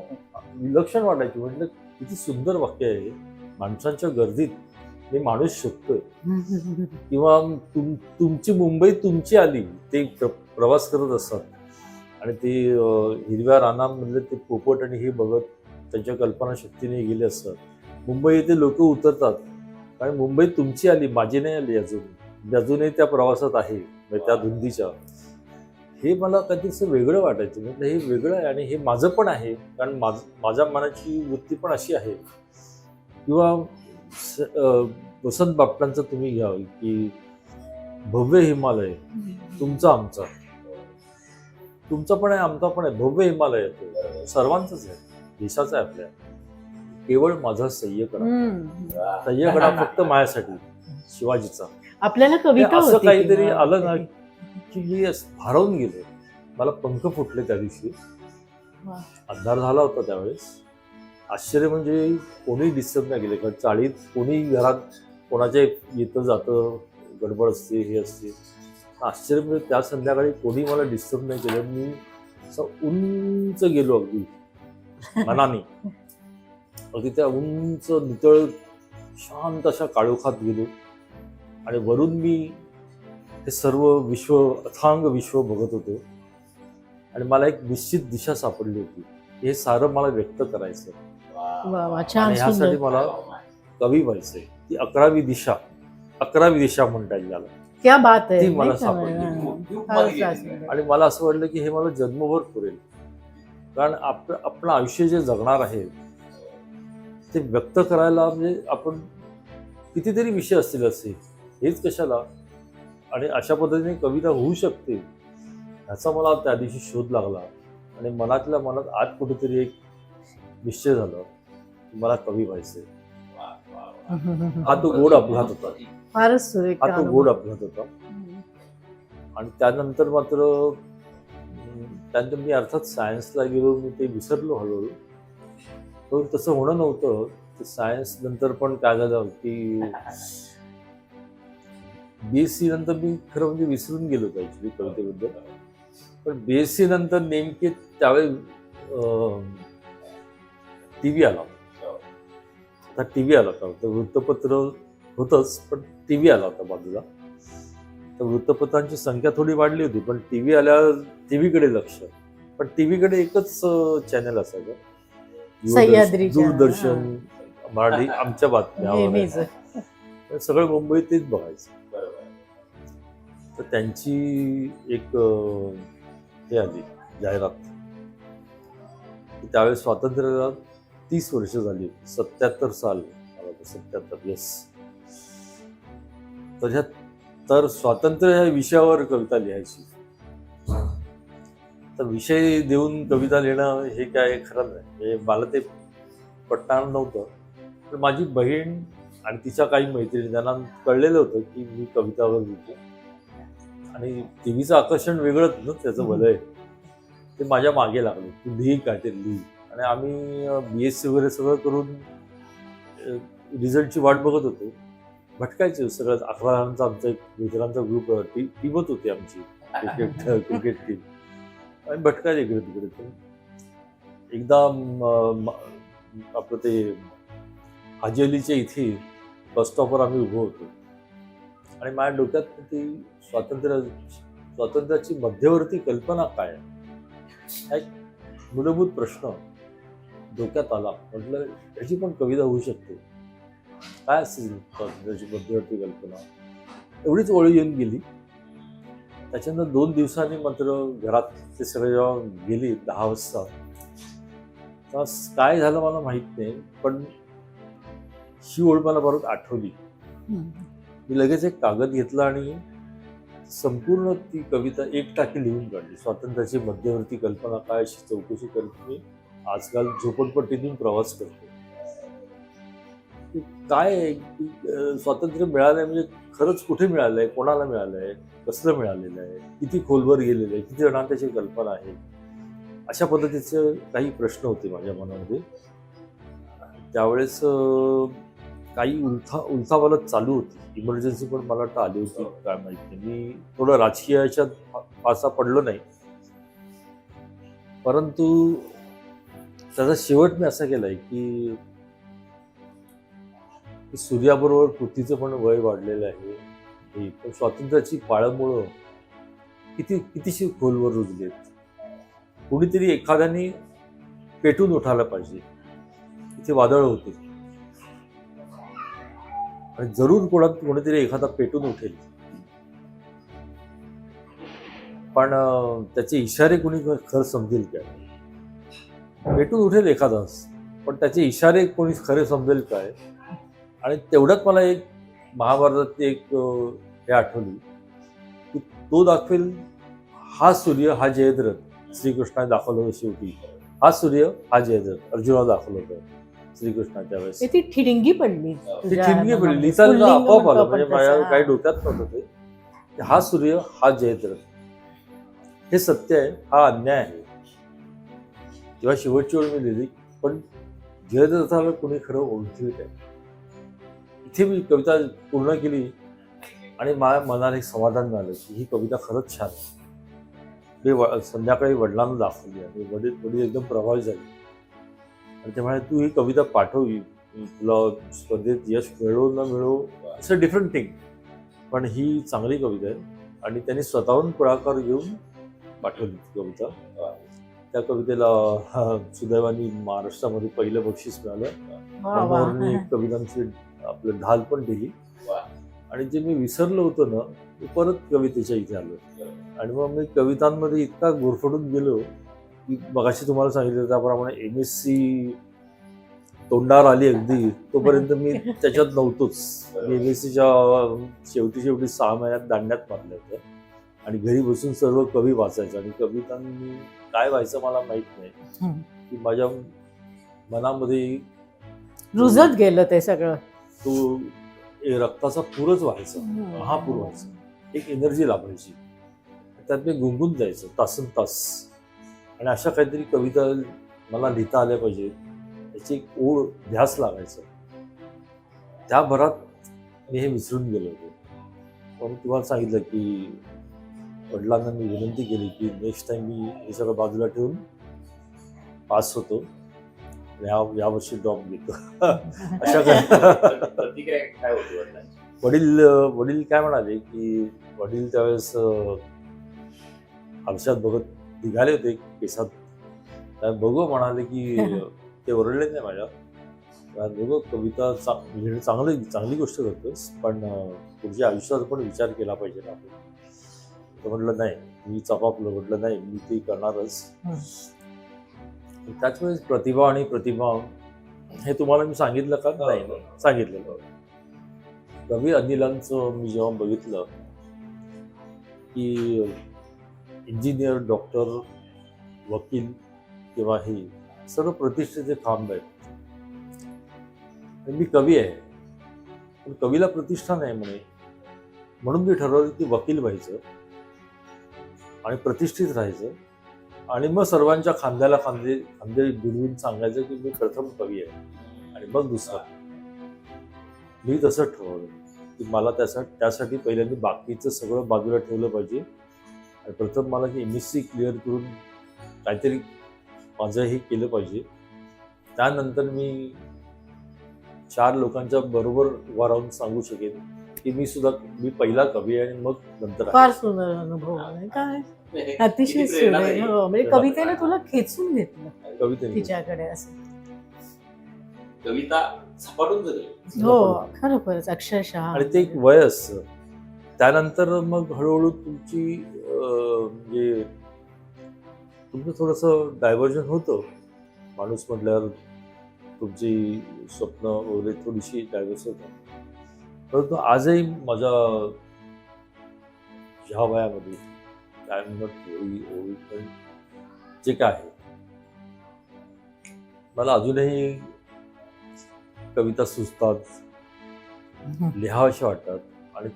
विलक्षण वाटायची. म्हटलं किती सुंदर वाक्य आहे, माणसांच्या गर्दीत मी माणूस शोधतोय. सुंदर. किंवा तुमची मुंबई तुमची आली, ते प्रवास करत असतात आणि ते हिरव्या रानांमधले ते पोपट आणि हे बघत त्यांच्या कल्पनाशक्तीने गेले असतात. मुंबई येथे लोक उतरतात आणि मुंबई तुमची आली, माझी नाही आली अजूनही त्या प्रवासात आहे, म्हणजे त्या धुंदीच्या. हे मला काहीतरी असं वेगळं वाटायचं. म्हटलं हे वेगळं आहे आणि हे माझं पण आहे, कारण माझ्या मनाची वृत्ती पण अशी आहे. किंवा वसंत बापटांचं तुम्ही घ्या की भव्य हिमालय तुमचा आमचा, तुमचा पण आहे आमचा पण आहे, भव्य हिमालय तो सर्वांचंच आहे, देशाचा आहे आपल्या. केवळ माझा सह्यकडा, सह्यकडा फक्त माझ्यासाठी, शिवाजीचा. आपल्याला कविता असं होती काहीतरी किंवा- आलं ना की मी भारावून गेलो. मला पंख फुटले त्या दिवशी. वा. अंधार झाला होता त्यावेळेस. आश्चर्य म्हणजे कोणी डिस्टर्ब नाही केले, कारण चाळीत कोणी घरात कोणाच्या येतं जातं, गडबड असते, हे असते. आश्चर्य म्हणजे त्या संध्याकाळी कोणी मला डिस्टर्ब नाही केलं. मी असं उंच गेलो अगदी मनाने, अगदी त्या उंच नितळ शांत अशा काळोखात गेलो आणि वरून मी हे सर्व विश्व, अथांग विश्व बघत होतो आणि मला एक निश्चित दिशा सापडली होती. हे सारं मला व्यक्त करायचं वा वा, छान, आणि ह्यासाठी सुंदर. मला कवी व्हायचंय. ती 11वी दिशा म्हणता येईल याला. क्या बात आहे, ती मला नाही का? सापडली. फारच सुंदर. आणि मला असं वाटलं की हे मला जन्मभर पुरेल, कारण आपलं आयुष्य जे जगणार आहे ते व्यक्त करायला, म्हणजे आपण कितीतरी विषय असतील असे, हेच कशाला, आणि अशा पद्धतीने कविता होऊ शकते ह्याचा मला त्या दिवशी शोध लागला. आणि मनातल्या मनात आत कुठेतरी एक निश्चय झाला की मला कवी व्हायचंय. हा तो गोड अपघात होता, फारच सुरेख हा तो अनुभव. गोड अपघात होता. आणि त्यानंतर मात्र त्यानंतर मी अर्थात सायन्सला गेलो, मी ते विसरलो हळूहळू. पण तसं होणं नव्हतं. ते सायन्स नंतर पण काय झालं की BSc नंतर मी खरं म्हणजे विसरून गेलो ऍक्च्युली कवितेबद्दल. पण BSc नंतर नेमके त्यावेळी टीव्ही आला. आता टीव्ही आला होता, तर वृत्तपत्र होतंच पण टीव्ही आला होता बाजूला. तर वृत्तपत्रांची संख्या थोडी वाढली होती, पण टीव्ही आल्यावर टीव्हीकडे लक्ष. पण टीव्हीकडे एकच चॅनल असायचं, सह्याद्री दूरदर्शन मराठी, आमच्या बातम्या नेहमीच. वगैरे. सगळं मुंबईत तेच बघायचं. तर त्यांची एक हे आली जाहिरात. त्यावेळेस स्वातंत्र्याला 30 वर्ष झाली, 77 साल, 77, येस. तर स्वातंत्र्य ह्या विषयावर कविता लिहायची. तर विषय देऊन कविता लिहिणं हे काय खरं नाही, मला ते पटणार नव्हतं. पण माझी बहीण आणि तिच्या काही मैत्रिणी, त्यांना कळलेलं होतं की मी कवितावर लिहितो आणि टीव्हीचं आकर्षण वेगळंच ना, त्याचं वलय. ते माझ्या मागे लागले, तू लिही काय ते लिही. आणि आम्ही BSc वगैरे सगळं करून रिझल्टची वाट बघत होतो. भटकायचं सगळं. 11 जणांचा आमचा एक मित्रांचा ग्रुप, टीमच होती आमची, क्रिकेट टीम. आणि भटकायचं इकडे तिकडे. एकदा आपलं ते हाजी अलीच्या इथे बस स्टॉपवर आम्ही उभं होतो आणि माझ्या डोक्यात ती स्वातंत्र्याची मध्यवर्ती कल्पना काय, हा एक मूलभूत प्रश्न डोक्यात आला. म्हटलं ह्याची पण कविता होऊ शकते. काय असेल स्वातंत्र्याची मध्यवर्ती कल्पना. एवढीच ओळी येऊन गेली. त्याच्यानंतर 2 दिवसांनी मात्र घरात ते सगळे जेव्हा गेली 10 वाजता, तेव्हा काय झालं मला माहित नाही, पण ही ओळ मला परत आठवली. मी लगेच एक कागद घेतला आणि संपूर्ण ती कविता एक टाकी लिहून काढली. स्वातंत्र्याची मध्यवर्ती कल्पना काय अशी चौकशी करत मी आजकाल झोपडपट्टीतून प्रवास करतो. की काय आहे की स्वातंत्र्य मिळालंय म्हणजे खरंच कुठे मिळालंय, कोणाला मिळालंय, कसलं मिळालेलं आहे, किती खोलवर गेलेलं आहे, किती जणांना त्याची कल्पना आहे, अशा पद्धतीचे काही प्रश्न होते माझ्या मनामध्ये. त्यावेळेस काही उलथापालथ चालू होती. इमर्जन्सी पण मला वाटतं आली होती, काय माहिती नाही. मी थोडं राजकीय याच्यात फारसा पडलो नाही, परंतु त्याचा शेवट मी असा केलाय की सूर्याबरोबर पृथ्वीचं पण वय वाढलेलं आहे. हे पण स्वातंत्र्याची पाळंमुळं कितीशी खोलवर रुजली आहेत. कुणीतरी एखाद्याने पेटून उठायला पाहिजे. इथे वादळ होते आणि जरूर कोणीतरी एखादा पेटून उठेल, पण त्याचे इशारे कोणी खरं समजेल काय? पेटून उठेल एखादाच, पण त्याचे इशारे कोणी खरे समजेल काय? आणि तेवढ्यात मला एक महाभारतातली एक हे आठवली की तो दाखवेल हा सूर्य हा जयद्रथ श्रीकृष्णाने दाखवलं होतं शेवटी. हा सूर्य हा जयद्रथ अर्जुनाला दाखवलं होतं श्रीकृष्णाच्या वेळेस. ती ठिणगी पडली ती ठिणगी पडली, लिहिताना आपोआप आलं, म्हणजे माझ्या काही डोक्यात नव्हतं ते. हा सूर्य हा जयद्रथ, हे सत्य आहे, हा अन्याय आहे. तेव्हा शेवटची वेळ मी लिहिली, पण जयद्रथाला कोणी खरं ओळखेल काय? इथे मी कविता पूर्ण केली आणि माझ्या मनाला एक समाधान मिळालं की ही कविता खरंच छान आहे. मी संध्याकाळी वडिलांना दाखवली आणि वडील एकदम प्रभावित झाले आणि ते म्हणाले, तू ही कविता पाठवली, तुला स्पर्धेत यश मिळो न मिळो इट्स अ डिफरंट थिंग, पण ही चांगली कविता आहे. आणि त्यांनी स्वतःहून पुढाकार घेऊन पाठवली ती कविता. त्या कवितेला सुदैवाने महाराष्ट्रामध्ये पहिलं बक्षीस मिळालं. मनोहरने कवितांची आपलं ढाल पण दिली आणि जे मी विसरलो होतो ना ते परत कवितेच्या इथे आलो. आणि मग मी कवितांमध्ये इतका गुरफटून गेलो की मगाशी तुम्हाला सांगितलं त्याप्रमाणे MSc तोंडावर आली अगदी तोपर्यंत मी त्याच्यात नव्हतोच. मी MScच्या शेवटी 6 महिन्यात दांड्यात मारल्या होत्या आणि घरी बसून सर्व कवी वाचायचे आणि कवितांनी काय व्हायचं मला माहित नाही की माझ्या मनामध्ये रुजत गेलं ते सगळं. तो रक्ताचा पूरच व्हायचा, महापूर व्हायचा, एक एनर्जी लाभायची, त्यात मी गुंगून जायचं तासन तास. आणि अशा काहीतरी कविता मला लिहिता आल्या पाहिजे याची एक ओढ, ध्यास लागायचं. त्या भरात मी हे विसरून गेलो होतो. पण तुम्हाला सांगितलं की वडिलांना मी विनंती केली की नेक्स्ट टाइम मी हे सगळं बाजूला ठेवून पास होतो, यावर्षी ड्रॉप घेतो. अशा काय होती वडील काय म्हणाले की वडील त्यावेळेस आरशात बघत निघाले होते केसात, बघू म्हणाले की ते ओरडले नाही माझ्या, बघू कविता चांगली गोष्ट करतोस, पण तुझ्या आयुष्यात पण विचार केला पाहिजे ना आपण. तर म्हटलं नाही, मी चपापलं, म्हटलं नाही मी ते करणारच. त्याच वेळेस प्रतिभा हे तुम्हाला मी सांगितलं का? नाही सांगितलं. कवी अनिलांचं मी जेव्हा बघितलं की इंजिनियर, डॉक्टर, वकील किंवा हे सर्व प्रतिष्ठेचे खांब आहेत, मी कवी आहे पण कवीला प्रतिष्ठा नाही म्हणून मी ठरवलं की वकील व्हायचं आणि प्रतिष्ठित राहायचं आणि मग सर्वांच्या खांद्याला खांदे भिडवून सांगायचं की मी प्रथम कवी आहे आणि मग दुसरा. मी तसं ठरवलं की मला त्यासाठी पहिल्यांदा बाकीचं सगळं बाजूला ठेवलं पाहिजे आणि प्रथम मला की MSc क्लिअर करून काहीतरी माझं हे केलं पाहिजे. त्यानंतर मी 4 लोकांच्या बरोबर उभा राहून सांगू शकेन की मी पहिला कवी आहे आणि मग नंतर. फार सुंदर अनुभव आहे. काय अतिशय सुंदर. हो, म्हणजे कवितेने तुला खेचून घेतलं कवितेने तिच्याकडे असं. कविता झपाटून झाली. हो, खरोखरच अक्षरशः. आणि ते एक वय असतं. त्यानंतर मग हळूहळू म्हणजे तुमचं थोडंसं डायव्हर्जन होतं. माणूस म्हटल्यावर तुमची स्वप्न वगैरे थोडीशी डायव्हर्स होतात. परंतु आजही माझ्या ह्या वयामध्ये काय म्हणत पण जे काय आहे मला अजूनही कविता सुचतात, लिहाव्याशा वाटतात. आणि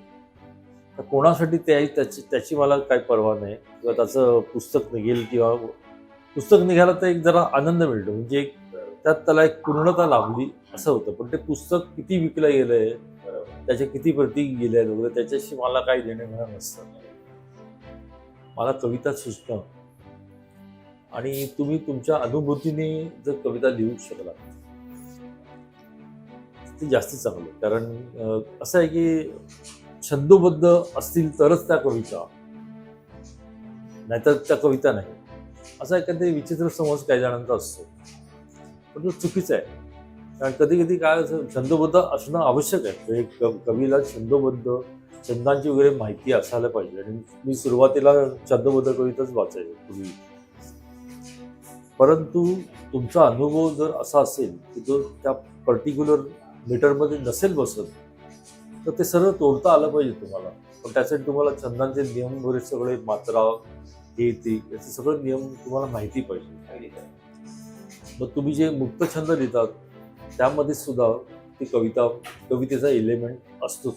कोणासाठी त्याची मला काही पर्वा नाही, किंवा त्याचं पुस्तक निघेल किंवा पुस्तक निघालं तर एक जरा आनंद मिळतो, म्हणजे एक त्यात त्याला एक पूर्णता लाभली असं होतं. पण ते पुस्तक किती विकलं गेलंय, त्याच्या किती प्रती गेल्या आहेत वगैरे, त्याच्याशी मला काही देणं घेणं नसतं. मला कविता सुचणं आणि तुम्ही तुमच्या अनुभूतीने जर कविता लिहू शकला ते जास्त चांगलं. कारण असं आहे की छंदोबद्ध असतील तरच त्या कविता, नाहीतर त्या कविता नाही, असा एखादा विचित्र समज काही जणांचा असतो. पण तो चुकीचा आहे. कारण कधी कधी काय असं छंदोबद्ध असणं आवश्यक आहे. म्हणजे कवीला छंदोबद्ध, छंदांची वगैरे माहिती असायला पाहिजे. आणि मी सुरुवातीला छंदोबद्ध कविताच वाचायचो पूर्वी. परंतु तुमचा अनुभव जर असा असेल की जो त्या पर्टिक्युलर मीटरमध्ये नसेल बसत, तर ते सर्व तोडता आलं पाहिजे तुम्हाला. पण त्यासाठी तुम्हाला छंदांचे नियम वगैरे सगळे, मात्रा, हे ते, याचे सगळे नियम तुम्हाला माहिती पाहिजे. मग तुम्ही जे मुक्त छंद लिहितात त्यामध्ये सुद्धा ती कवितेचा एलिमेंट असतोच.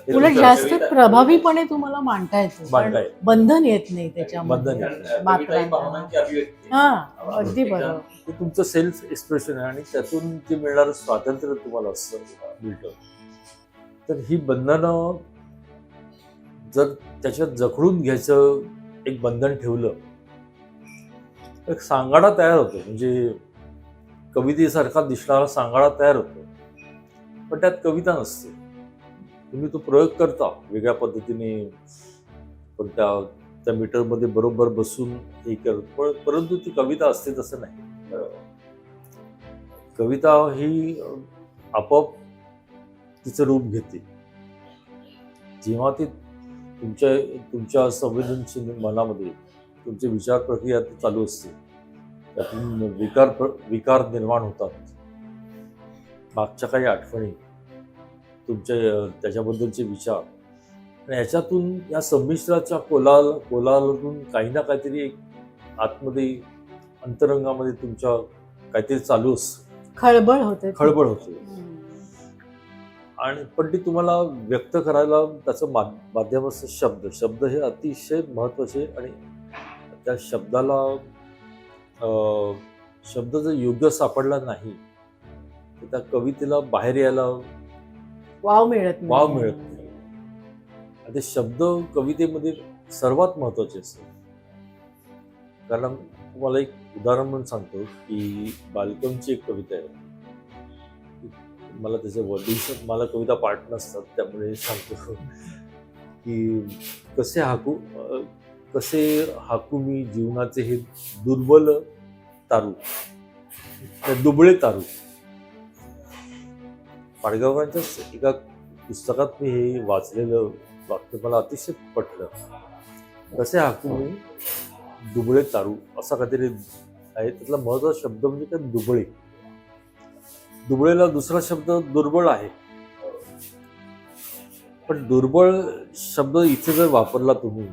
उलट जास्त प्रभावीपणे तुम्हाला मांडता येतो, मांडताय. बंधन येत नाही त्याच्यामध्ये. बंधन येत नाही. मात्रांना. हा, अगदी बरोबर. ते तुमचं सेल्फ एक्सप्रेशन आहे आणि त्यातून ते मिळणारं स्वातंत्र्य तुम्हाला मिळतं. तर ही बंधनं जर त्याच्यात जखडून घ्यायचं एक बंधन ठेवलं, एक सांगाडा तयार होतो. म्हणजे कवितेसारखा दिसणारा सांगाडा तयार होतो, पण त्यात कविता नसते. तुम्ही तो प्रयोग करता वेगळ्या पद्धतीने, पण त्या मीटरमध्ये बरोबर बसून हे परंतु ती कविता असते तसं नाही. कविता ही आपोआप तिचं रूप घेते जेव्हा ती तुमच्या संवेदनशील मनामध्ये तुमची विचार प्रक्रिया चालू असते. त्यातून विकार निर्माण होतात. मागच्या काही आठवणी, तुमच्या त्याच्याबद्दलचे विचार, आणि याच्यातून या संमिश्राच्या कोलाहलातून काही ना काहीतरी एक आतमध्ये, अंतरंगामध्ये तुमच्या काहीतरी चालू असतं. खळबळ होते. आणि पण ती तुम्हाला व्यक्त करायला त्याचं माध्यम असतं शब्द हे अतिशय महत्वाचे. आणि त्या शब्द जर योग्य सापडला नाही तर त्या कवितेला बाहेर यायला वाव मिळत नाही. ते शब्द कवितेमध्ये सर्वात महत्वाचे असतात. कारण तुम्हाला एक उदाहरण म्हणून सांगतो की बालकमची एक कविता आहे. मला त्याचे वर्डिंग, मला कविता पाठ नसतात त्यामुळे सांगतो की कसे हाकू मी जीवनाचे हे दुबळे तारू. पाडगावकरांच्याच एका पुस्तकात मी हे वाचलेलं वाक्य मला अतिशय पटलं. कसे हाकू मी दुबळे तारू, असा काहीतरी आहे. त्यातला महत्वाचा शब्द म्हणजे काय, दुबळे. दुबळेला दुसरा शब्द दुर्बळ आहे. पण दुर्बळ शब्द इथे जर वापरला तुम्ही,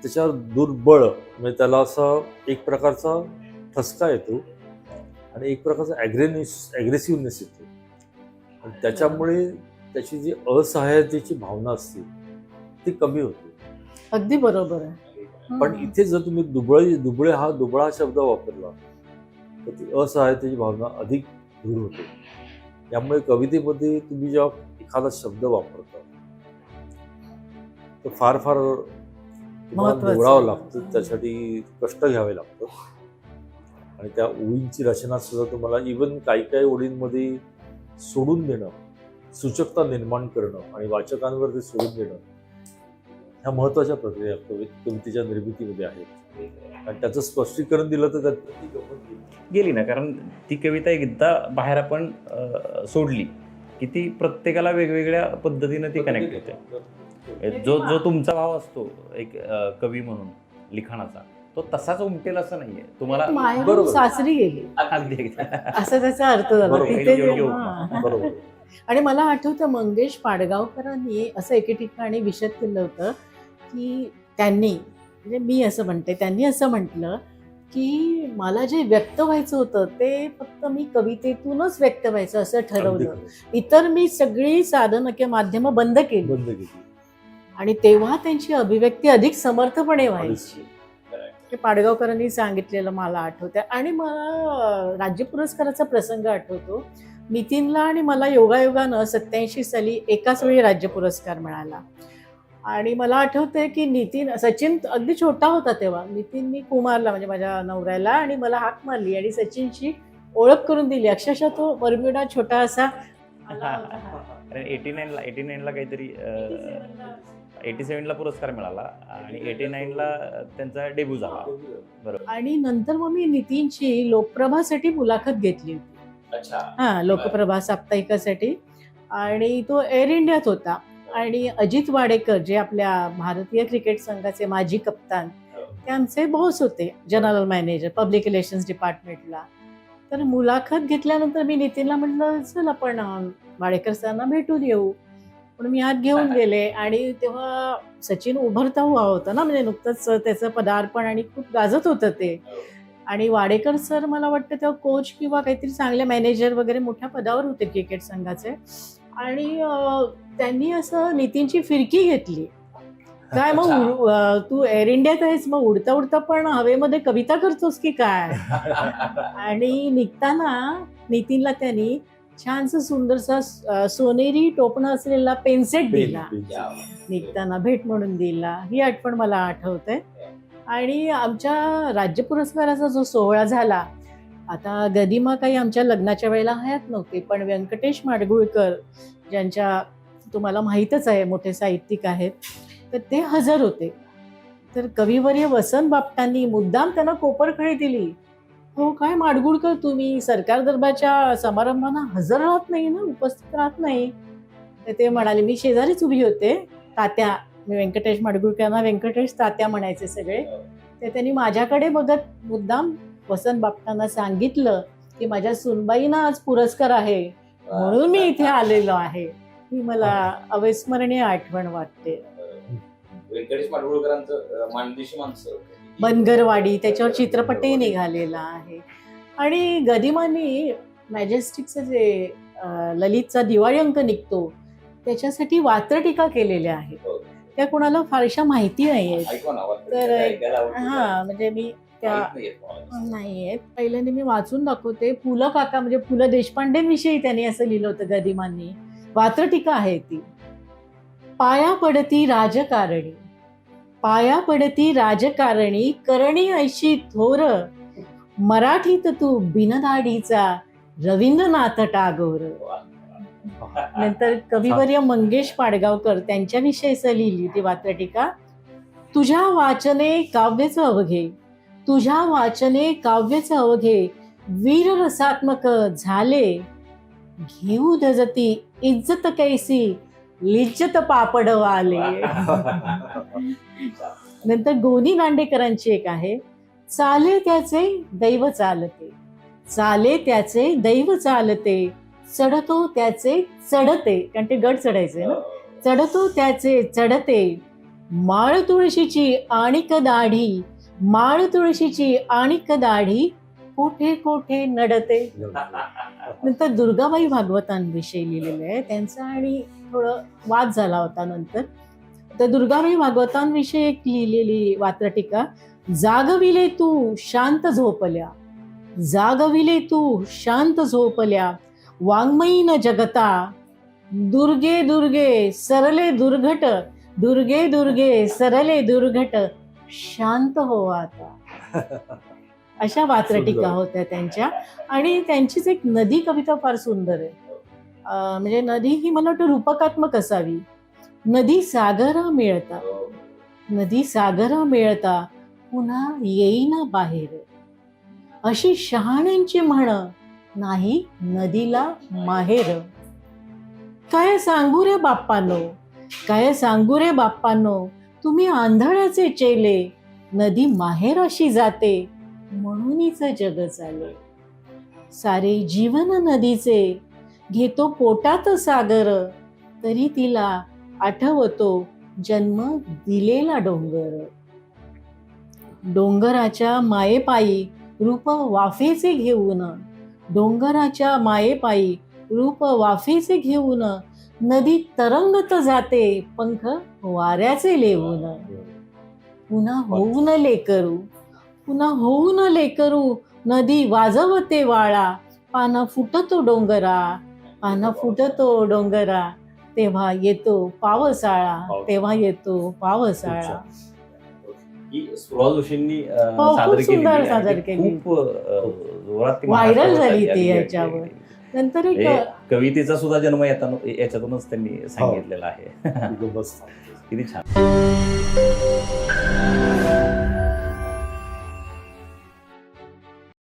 त्याच्यावर दुर्बळ म्हणजे त्याला असा एक प्रकारचा ठसका येतो आणि एक प्रकारचा ॲग्रेसिव्हनेस येतो. आणि त्याच्यामुळे त्याची जी असहाय्यतेची भावना असते ती कमी होते. अगदी बरोबर आहे. पण इथे जर तुम्ही दुबळा शब्द वापरला तर ती असहाय्यतेची भावना अधिक दृढ होते. त्यामुळे कवितेमध्ये तुम्ही जेव्हा एखादा शब्द वापरता तर फार तुम्हाला निवडावं लागतं, त्यासाठी कष्ट घ्यावे लागतं. आणि त्या ओळींची रचना सुद्धा तुम्हाला इव्हन काही ओळींमध्ये सोडून देणं, सूचकता निर्माण करणं आणि वाचकांवर ते सोडून देणं, ह्या महत्वाच्या प्रक्रिया कवितेच्या निर्मितीमध्ये आहेत. आणि त्याचं स्पष्टीकरण दिलं तर त्यात गेली ना. कारण ती कविता एकदा बाहेर आपण सोडली की ती प्रत्येकाला वेगवेगळ्या पद्धतीनं ती कनेक्ट होते. जो तुमचा भाव असतो एक कवी म्हणून लिखाणाचा, तो तसाच उमटेल असं नाहीये. तुम्हाला बरोबर सासरी गेली अगदी असा त्याचा अर्थ झाला तिथे. बरोबर. आणि मला आठवतं मंगेश पाडगावकरांनी असं एके ठिकाणी विशद केलं होतं की त्यांनी, म्हणजे मी असं म्हणते, त्यांनी असं म्हटलं की मला जे व्यक्त व्हायचं होतं ते फक्त मी कवितेतूनच व्यक्त व्हायचं असं अगदी ठरवलं. खरं. इतर मी सगळी साधनं किंवा माध्यमं बंद केली बंद केली. आणि तेव्हा त्यांची अभिव्यक्ती अधिक समर्थपणे व्हायची. ते पाडगावकरांनी सांगितलेलं मला आठवतं. आणि मला राज्य पुरस्काराचा प्रसंग आठवतो. नितीनला आणि मला योगायोगानं 87 साली एकाच वेळी राज्य पुरस्कार मिळाला. आणि मला आठवतंय की सचिन अगदी छोटा होता तेव्हा. नितीननी कुमारला म्हणजे माझ्या नवऱ्याला आणि मला हाक मारली आणि सचिनची ओळख करून दिली. अक्षरशः तो बर्म्युडा छोटा असा आला होता. कारण 89ला काहीतरी 87ला पुरस्कार मिळाला आणि 89ला त्यांचा डेब्यू झाला. बरोबर. आणि नंतर मग मी नितीनची लोकप्रभासाठी मुलाखत घेतली होती. अच्छा. लोकप्रभा साप्ताहिकासाठी. आणि तो एअर इंडियात होता. आणि अजित वाडेकर जे आपल्या भारतीय क्रिकेट संघाचे माजी कप्तान, ते आमचे बॉस होते, जनरल मॅनेजर पब्लिक रिलेशन्स डिपार्टमेंटला. तर मुलाखत घेतल्यानंतर मी नितीनला म्हटलं चल आपण वाडेकर सरांना भेटून येऊ. म्हणून मी आत घेऊन गेले आणि तेव्हा सचिन उभरता हुआ होता ना, म्हणजे नुकतंच त्याचं पदार्पण आणि खूप गाजत होतं ते. आणि वाडेकर सर मला वाटतं तेव्हा कोच किंवा काहीतरी चांगले मॅनेजर वगैरे मोठ्या पदावर होते क्रिकेट संघाचे. आणि त्यांनी असं नितीनची फिरकी घेतली. काय मग तू एअर इंडियात आहेस, मग उडता उडता पण हवेमध्ये कविता करतोस की काय? आणि निघताना नितीनला त्यांनी छानसा सुंदरसा सोनेरी टोपणं असलेला पेनसेट दिला. निघताना भेट म्हणून दिला. ही आठवण मला आठवते. आणि आमच्या राज्य पुरस्काराचा जो सोहळा झाला, आता गदिमा काही आमच्या लग्नाच्या वेळेला हयात नव्हते, पण व्यंकटेश माडगुळकर ज्यांच्या तुम्हाला माहीतच आहे मोठे साहित्यिक आहेत, तर ते हजर होते. तर कविवर्य वसंत बापटांनी मुद्दाम त्यांना कोपरखळी दिली. हो काय माडगुळकर, तुम्ही सरकार दरबारच्या समारंभांना हजर राहत नाही ना, उपस्थित राहत नाही? तर ते म्हणाले, मी शेजारीच उभी होते. तात्या, मी व्यंकटेश माडगुळकरांना व्यंकटेश तात्या म्हणायचे सगळे. तर त्यांनी माझ्याकडे बघत मुद्दाम वसंत बापटांना सांगितलं की माझ्या सुनबाईंना आज पुरस्कार आहे म्हणून मी इथे आलेलो आहे. ही मला अविस्मरणीय आठवण वाटते. व्यंकटेश माडगुळकरांचं माणदेशी माणसं, बनगरवाडी, त्याच्यावर चित्रपटही निघालेला आहे. आणि गदिमांनी मॅजेस्टिकचं जे ललितचा दिवाळी अंक निघतो त्याच्यासाठी वात्रटिका केलेल्या आहेत. त्या कोणाला फारशा माहिती नाही आहेत. तर म्हणजे मी त्या नाही आहेत. पहिल्यांदा मी वाचून दाखवते. पु ल काका म्हणजे पु ल देशपांडेंविषयी त्यांनी असं लिहिलं होतं गदिमांनी. वात्रटिका आहे ती. पाया पडती राजकारणी, पाया पडती राजकारणी, करणी ऐशी थोर, मराठीत तू बिनदाडीचा रवींद्रनाथ टागोर. नंतर कविवर्य मंगेश पाडगावकर त्यांच्याविषयी असं लिहिली ती वात्रटिका. तुझ्या वाचने काव्याचं अवघे, तुझ्या वाचने काव्याचं अवघे, वीर रसात्मक झाले, घेऊ दजती इज्जत कैसी, लिज्जत पापडवाले. नंतर गोनी दांडेकरांची एक आहे. चाले त्याचे दैव चालते, चाले त्याचे दैव चालते, चढतो त्याचे चढते, कारण ते गड चढायचे ना. चढतो त्याचे चढते, माळ तुळशीची आणिक दाढी, माळ तुळशीची आणिक दाढी, कोठे कोठे नडते. नंतर दुर्गाबाई भागवतांविषयी लिहिलेलं आहे त्यांचा आणि थोडं वाद झाला होता नंतर. तर दुर्गाबाई भागवतांविषयी एक लिहिलेली वात्रटिका. जागविले तू शांत झोपल्या, जागविले तू शांत झोपल्या, वाङ्मयीन जगता, दुर्गे दुर्गे सरले दुर्घट, दुर्गे दुर्गे सरले दुर्घट, शांत हो आता. अशा वात्रटिका होत्या त्यांच्या. आणि त्यांचीच एक नदी कविता फार सुंदर आहे. म्हणजे नदी ही मला वाटतं रूपकात्मक असावी. नदी सागरा मिळता, नदी सागरा मिळता, पुन्हा येईना बाहेर, अशी शहाण्यांची म्हण, नाही नदीला माहेर. काय सांगू रे बाप्पांनो, काय सांगू रे बाप्पांनो, तुम्ही आंधळ्याचे चेले, नदी माहेराशी जाते म्हणूनच जग चाले. सारे जीवन नदीचे, घेतो पोटात सागर, तरी तिला आठवतो जन्म दिलेला डोंगर. डोंगराच्या मायेपायी रूप वाफेचे घेऊन, डोंगराच्या मायेपायी रूप वाफेचे घेऊन, नदी तरंगत जाते पंख वाऱ्याचे लेवून. पुन्हा होऊन लेकरू, पुन्हा होऊन लेकरू, नदी वाजवते वाळा, पाना फुटतो डोंगरा, पाना फुटतो डोंगरा, तेव्हा येतो पावसाळा, तेव्हा येतो पावसाळा. ही सुरवात जोशींनी खूप सादर सुंदर केलेली सादर आहे. केली. खूप जोरात ती व्हायरल महाराष्ट्रावर झाली चालली ती आहे. याच्यावर. नंतर एक हे कवितेचा सुद्धा जन्म याच्यातूनच त्यांनी सांगितलेला आहे. बस किती छान.